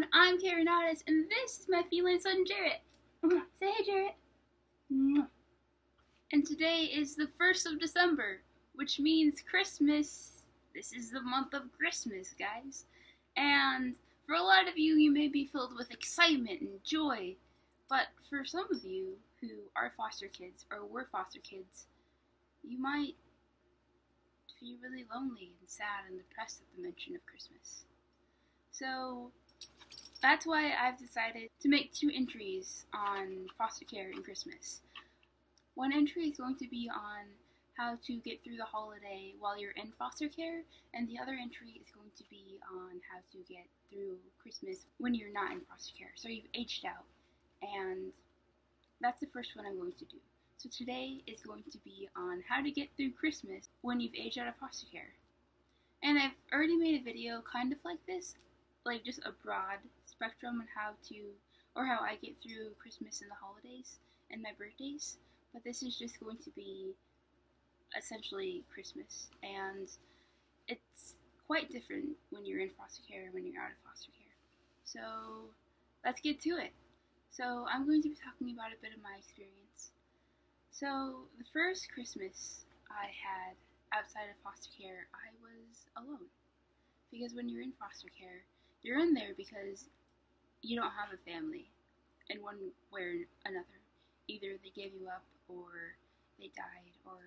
everyone, I'm Karen Addis, and this is my feline son Jarrett. Say hey, Jarrett. And today is the 1st of December, which means Christmas. This is the month of Christmas, guys. And for a lot of you, you may be filled with excitement and joy, but for some of you who are foster kids or were foster kids, you might feel really lonely and sad and depressed at the mention of Christmas. So that's why I've decided to make 2 entries on foster care and Christmas. One entry is going to be on how to get through the holiday while you're in foster care, and the other entry is going to be on how to get through Christmas when you're not in foster care. So you've aged out, and that's the first one I'm going to do. So today is going to be on how to get through Christmas when you've aged out of foster care. And I've already made a video kind of like this, like just a broad spectrum on how I get through Christmas and the holidays and my birthdays. But this is just going to be essentially Christmas, and it's quite different when you're in foster care and when you're out of foster care. So let's get to it. So I'm going to be talking about a bit of my experience. So the first Christmas I had outside of foster care, I was alone. Because when you're in foster care, you're in there because you don't have a family in one way or another. Either they gave you up, or they died, or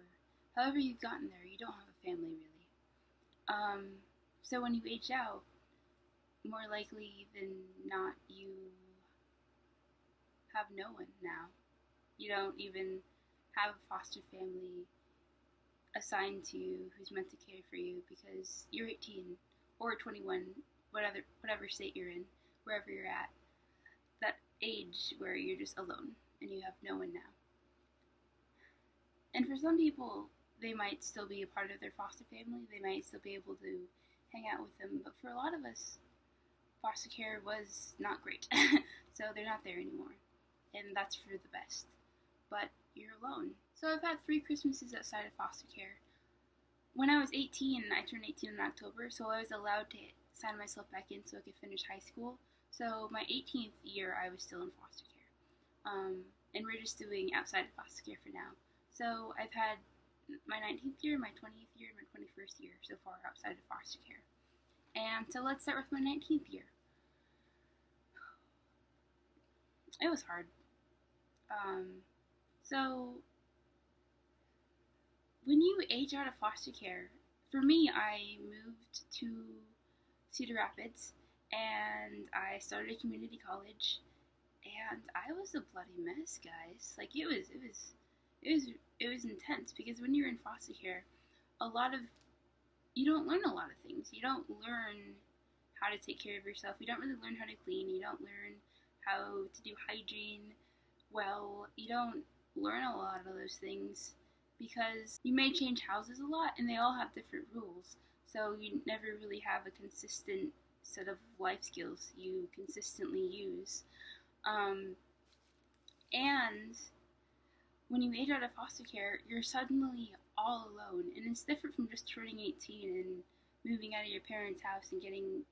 however you've gotten there, you don't have a family really. So when you age out, more likely than not, you have no one now. You don't even have a foster family assigned to you who's meant to care for you because you're 18 or 21, whatever state you're in, wherever you're at, that age where you're just alone and you have no one now. And for some people, they might still be a part of their foster family, they might still be able to hang out with them, but for a lot of us, foster care was not great, so they're not there anymore, and that's for the best. But you're alone. So I've had 3 Christmases outside of foster care. When I was 18, I turned 18 in October, so I was allowed to sign myself back in so I could finish high school. So my 18th year, I was still in foster care. And we're just doing outside of foster care for now. So I've had my 19th year, my 20th year, and my 21st year so far outside of foster care. And so let's start with my 19th year. It was hard. So when you age out of foster care, for me, I moved to Cedar Rapids and I started a community college, and I was a bloody mess, guys. Like it was intense because when you're in foster care, you don't learn a lot of things. You don't learn how to take care of yourself. You don't really learn how to clean. You don't learn how to do hygiene well. You don't learn a lot of those things because you may change houses a lot and they all have different rules. So you never really have a consistent set of life skills you consistently use. And when you age out of foster care, you're suddenly all alone, and it's different from just turning 18 and moving out of your parents' house and getting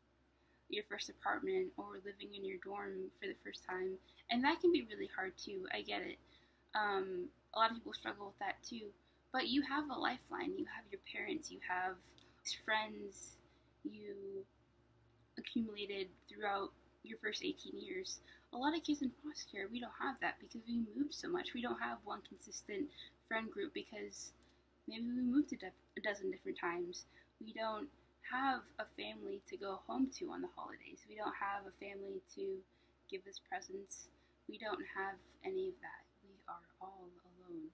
your first apartment or living in your dorm for the first time, and that can be really hard too. I get it. A lot of people struggle with that too, but you have a lifeline. You have your parents, you have friends you accumulated throughout your first 18 years. A lot of kids in foster care, we don't have that because we moved so much. We don't have one consistent friend group because maybe we moved a dozen different times. We don't have a family to go home to on the holidays. We don't have a family to give us presents. We don't have any of that. We are all alone.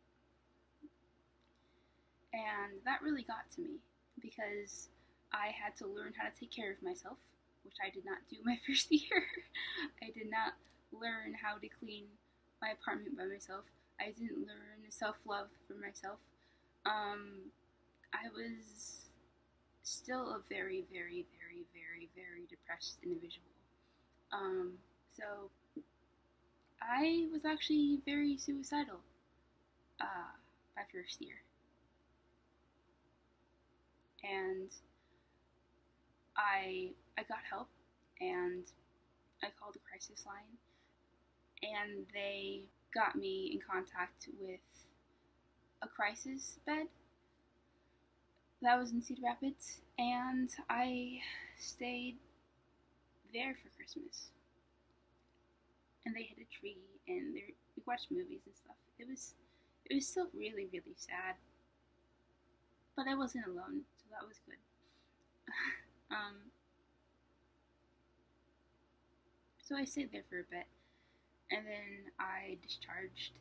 And that really got to me because I had to learn how to take care of myself, which I did not do my first year. I did not learn how to clean my apartment by myself. I didn't learn self-love for myself. I was still a very, very, very, very, very depressed individual. So I was actually very suicidal my first year. And I got help, and I called the Crisis Line, and they got me in contact with a crisis bed that was in Cedar Rapids, and I stayed there for Christmas. And they hit a tree, and we watched movies and stuff. It was still really, really sad, but I wasn't alone, so that was good. So I stayed there for a bit, and then I discharged.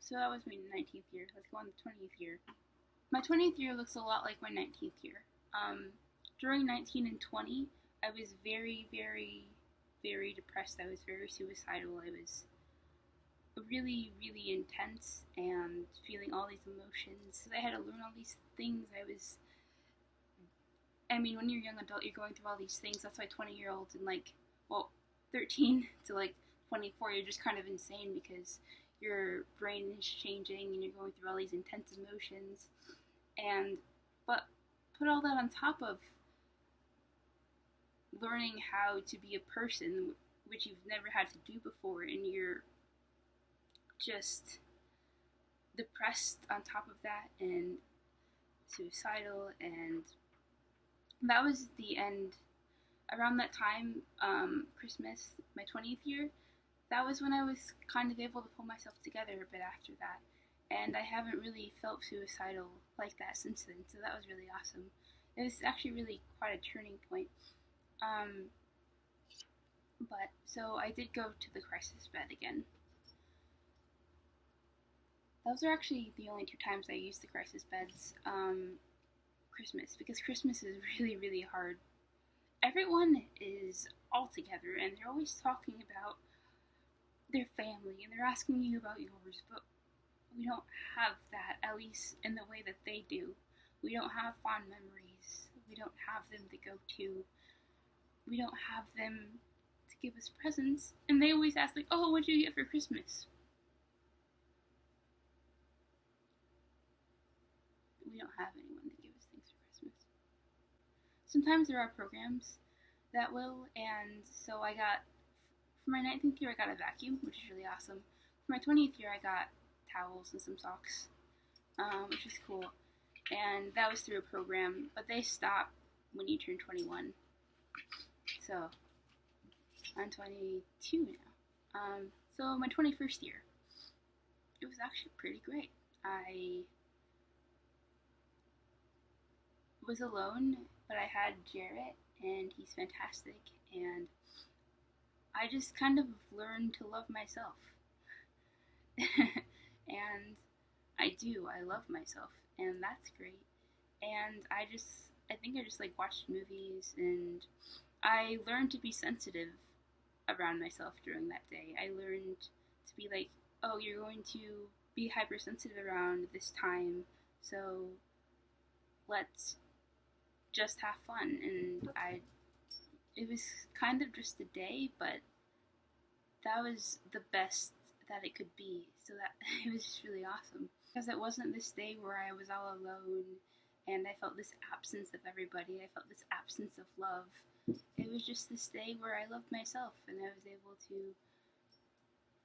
So that was my 19th year. Let's go on the 20th year. My 20th year looks a lot like my 19th year. During 19 and 20, I was very, very, very depressed. I was very suicidal. I was really, really intense and feeling all these emotions. I had to learn all these things. When you're a young adult, you're going through all these things. That's why 20-year-olds and 13 to 24, you're just kind of insane because your brain is changing and you're going through all these intense emotions. But put all that on top of learning how to be a person, which you've never had to do before, and you're just depressed on top of that and suicidal, and that was the end. Around that time, Christmas, my 20th year, that was when I was kind of able to pull myself together a bit after that, and I haven't really felt suicidal like that since then, so that was really awesome. It was actually really quite a turning point. So I did go to the crisis bed again. Those are actually the only 2 times I used the crisis beds. Christmas, because Christmas is really, really hard. Everyone is all together, and they're always talking about their family, and they're asking you about yours, but we don't have that, at least in the way that they do. We don't have fond memories. We don't have them to go to. We don't have them to give us presents. And they always ask, oh, what did you get for Christmas? We don't have anyone to give us things for Christmas. Sometimes there are programs that will, and so for my 19th year, I got a vacuum, which is really awesome. For my 20th year, I got towels and some socks, which is cool. And that was through a program, but they stop when you turn 21. So, I'm 22 now. So my 21st year, it was actually pretty great. I was alone, but I had Jarrett, and he's fantastic, and I just kind of learned to love myself. And I do, I love myself, and that's great. And I think I just watched movies, and I learned to be sensitive around myself during that day. I learned to be oh, you're going to be hypersensitive around this time, so let's just have fun. And it was kind of just a day, but that was the best that it could be, so that it was just really awesome. Because it wasn't this day where I was all alone, and I felt this absence of everybody, I felt this absence of love. It was just this day where I loved myself, and I was able to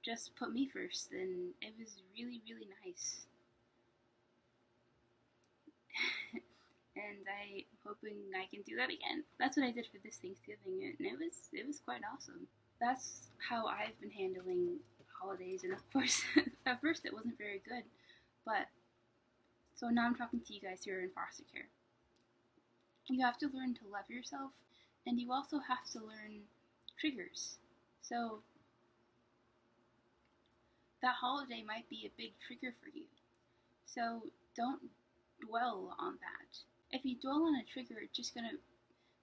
just put me first, and it was really, really nice. And I'm hoping I can do that again. That's what I did for this Thanksgiving, and it was quite awesome. That's how I've been handling holidays, and of course, at first it wasn't very good, but so now I'm talking to you guys who are in foster care. You have to learn to love yourself, and you also have to learn triggers. So that holiday might be a big trigger for you. So don't dwell on that. If you dwell on a trigger, it's just going to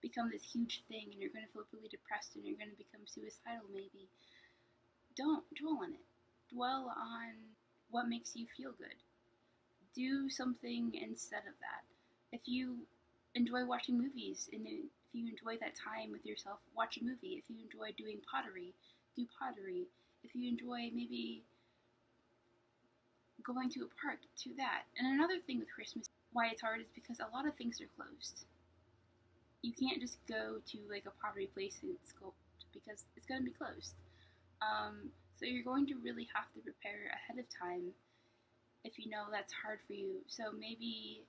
become this huge thing, and you're going to feel really depressed, and you're going to become suicidal maybe. Don't dwell on it. Dwell on what makes you feel good. Do something instead of that. If you enjoy watching movies, and if you enjoy that time with yourself, watch a movie. If you enjoy doing pottery, do pottery. If you enjoy maybe going to a park, do that. And another thing with Christmas, why it's hard, is because a lot of things are closed. you can't just go to like a pottery place and sculpt because it's going to be closed. So you're going to really have to prepare ahead of time if you know that's hard for you. So maybe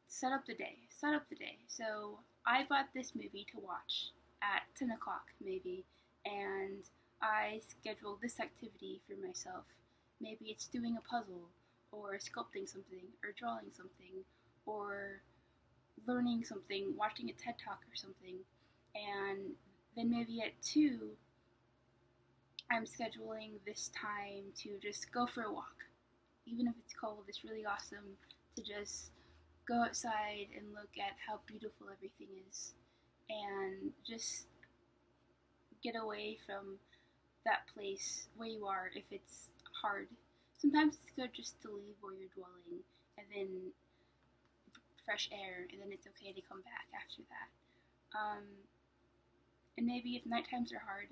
set up the day. Set up the day. So I bought this movie to watch at 10 o'clock maybe, and I scheduled this activity for myself. Maybe it's doing a puzzle, or sculpting something, or drawing something, or learning something, watching a TED Talk or something. And then maybe at 2, I'm scheduling this time to just go for a walk. Even if it's cold, it's really awesome to just go outside and look at how beautiful everything is and just get away from that place where you are if it's hard. Sometimes it's good just to leave where you're dwelling and then fresh air, and then it's okay to come back after that. And maybe if night times are hard,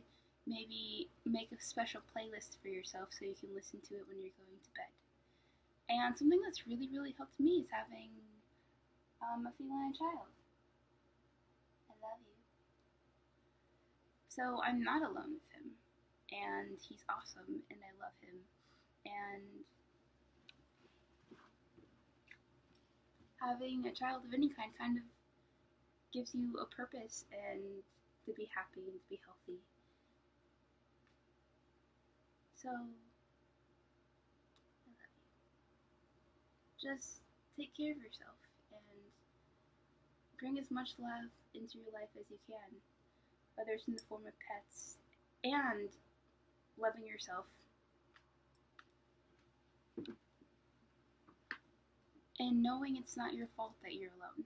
maybe make a special playlist for yourself so you can listen to it when you're going to bed. And something that's really, really helped me is having a feline child. I love you. So I'm not alone with him, and he's awesome, and I love him. And having a child of any kind of gives you a purpose and to be happy and to be healthy. So, I love you. Just take care of yourself and bring as much love into your life as you can, whether it's in the form of pets and loving yourself. And knowing it's not your fault that you're alone.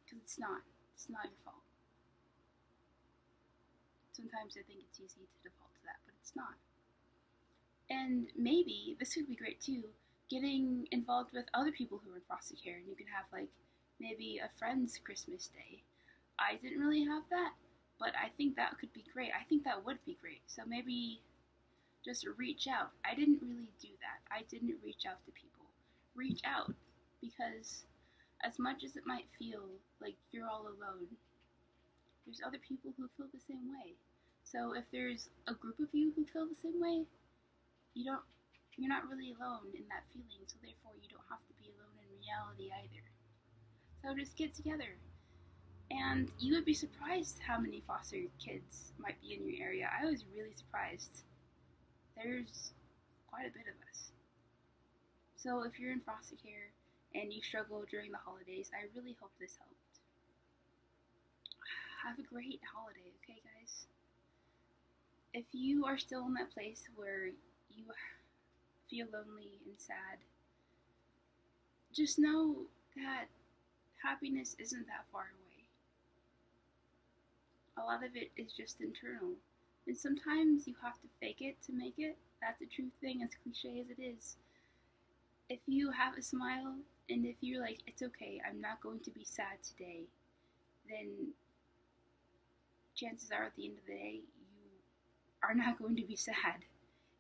Because it's not. It's not your fault. Sometimes I think it's easy to default to that, but it's not. And maybe, this would be great too, getting involved with other people who are in foster care, and you can have like maybe a friend's Christmas day. I didn't really have that, but I think that could be great. I think that would be great. So maybe just reach out. I didn't really do that. I didn't reach out to people. Reach out, because as much as it might feel like you're all alone, there's other people who feel the same way. So if there's a group of you who feel the same way, you're not really alone in that feeling, so therefore you don't have to be alone in reality either. So just get together. And you would be surprised how many foster kids might be in your area. I was really surprised. There's quite a bit of us. So if you're in foster care and you struggle during the holidays, I really hope this helped. Have a great holiday, okay guys? If you are still in that place where you feel lonely and sad, just know that happiness isn't that far away. A lot of it is just internal. And sometimes you have to fake it to make it. That's a true thing, as cliche as it is. If you have a smile, and if you're like, it's okay, I'm not going to be sad today, then chances are at the end of the day, you are not going to be sad.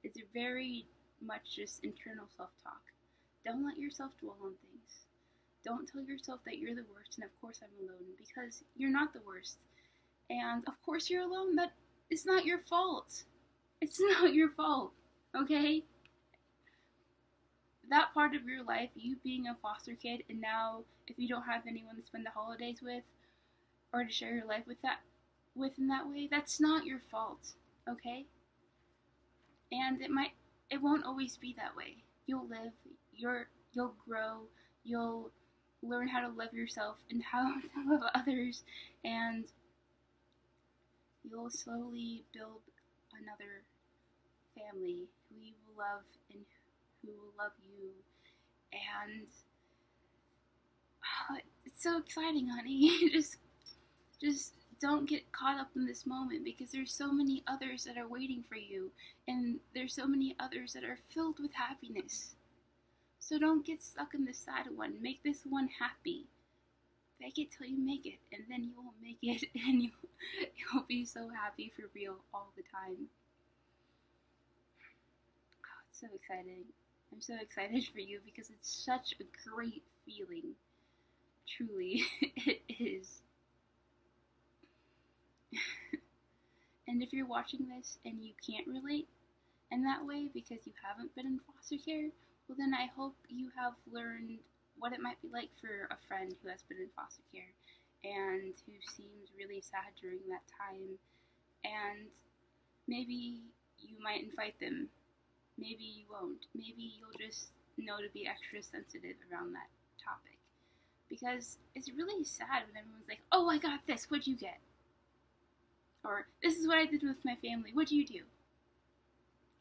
It's very much just internal self-talk. Don't let yourself dwell on things. Don't tell yourself that you're the worst, and of course I'm alone, because you're not the worst. And of course you're alone, but it's not your fault. It's not your fault, okay? That part of your life, you being a foster kid, and now if you don't have anyone to spend the holidays with, or to share your life with in that way, that's not your fault, okay? And it won't always be that way. You'll live, you'll grow, you'll learn how to love yourself and how to love others, and you'll slowly build another family who you will love and who will love you. And it's so exciting, honey. just don't get caught up in this moment, because there's so many others that are waiting for you, and there's so many others that are filled with happiness. So don't get stuck in the sad one. Make this one happy. Fake it till you make it, and then you will make it, and you'll be so happy for real all the time. Oh, it's so exciting. I'm so excited for you, because it's such a great feeling. Truly, it is. if you're watching this and you can't relate in that way because you haven't been in foster care, well then I hope you have learned what it might be like for a friend who has been in foster care and who seems really sad during that time. And maybe you might invite them, maybe you won't, maybe you'll just know to be extra sensitive around that topic. Because it's really sad when everyone's like, oh, I got this, what'd you get? Or, this is what I did with my family, what'd you do?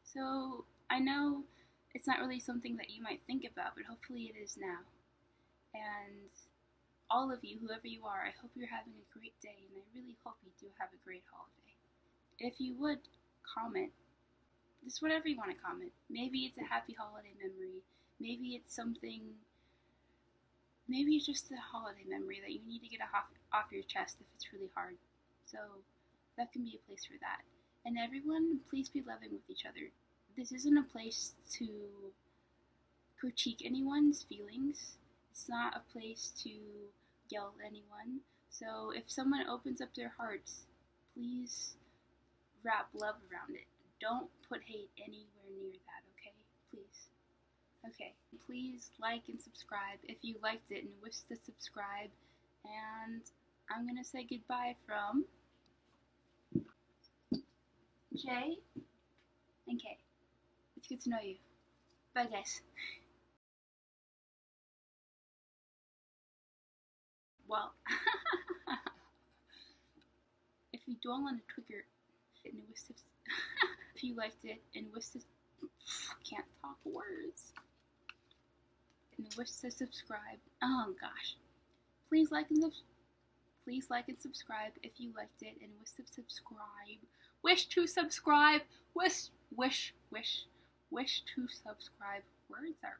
So, I know it's not really something that you might think about, but hopefully it is now. And all of you, whoever you are, I hope you're having a great day, and I really hope you do have a great holiday. If you would, comment. Just whatever you want to comment. Maybe it's a happy holiday memory. Maybe it's something. Maybe it's just a holiday memory that you need to get off your chest if it's really hard. So that can be a place for that. And everyone, please be loving with each other. This isn't a place to critique anyone's feelings. It's not a place to yell at anyone. So if someone opens up their hearts, please wrap love around it. Don't put hate anywhere near that, okay? Please. Okay. Please like and subscribe if you liked it and wish to subscribe. And I'm gonna say goodbye from J and K. It's good to know you. Bye, guys. Well, if you don't want to trigger and wish to, if you liked it and wish to, can't talk words, and wish to subscribe, oh gosh, please like and subscribe if you liked it and wish to subscribe, wish to subscribe, wish to subscribe. Words are